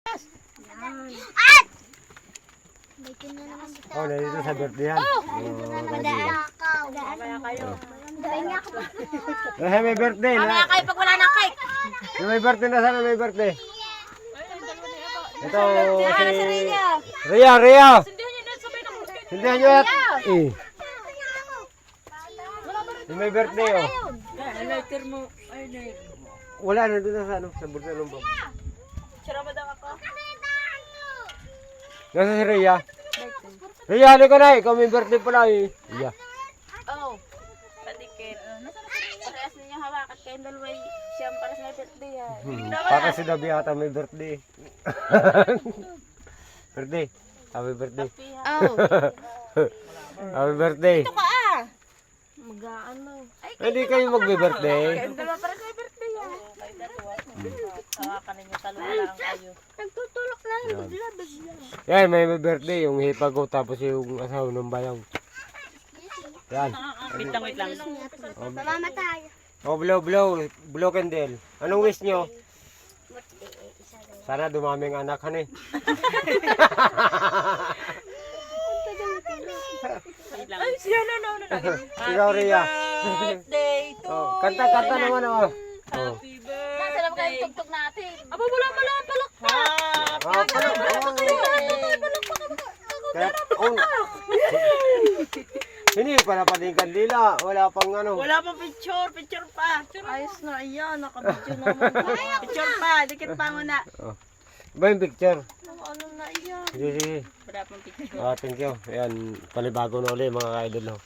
At! Dito na naman si Takaw. Oh, nandito sa birthday yan. Dito na naman si Takaw. Kaya kayo. Kaya ka pa. Eh, may birthday Kaya na. kayo pag wala ng cake. May birthday na sana, may birthday. Ito Si si Rhea. Rhea. Sindihan niyo na sabay ng Sindihan nyo at. Eh. Yung may birthday oh. Lighter mo. Ay, lighter. Wala, nandun na sa ano, sa birthday ng bang. Sira ba daw ako? Nasa si Rhea. Rhea, halika na. Ikaw may birthday pala eh. Yeah. Oh. Padikit. Parehas ninyo hawakan kayong dalawa. Siyang para sa may birthday yan. Para si Dabi ata may birthday. Birthday. Happy birthday. Oh. Happy birthday. Ito ka ah. Mag-ano. Ay, Hindi kayo magbe-birthday. kayong dalawa para sa may birthday yan. Hawakan ninyo talaga lang kayo. Nagtutulok lang. Naglabas lang. Yan, may birthday. Yung hipago tapos yung asawa ng bayaw. Yan. Wait lang. Mamamatay. Oh, blow candle. Anong wish nyo? Sana dumami ang anak, han eh. Ay, siya na. Ikaw, Rhea. Birthday to Oh, kanta naman oh. Oh. Happy birthday. Nasaan ba kayong tugtog natin? Aba, wala palak. Ah, Kaya, oh. Hindi pa napating kandila. Wala pang ano. Wala pa picture pa. Ayos na, ayan, nakabidyo naman. Picture pa, dikit pa muna. Oh. Iba yung picture. Ano na, ayan. Sige. Wala pang picture. Thank you. Ayan, panibago na ulit mga ka-idol.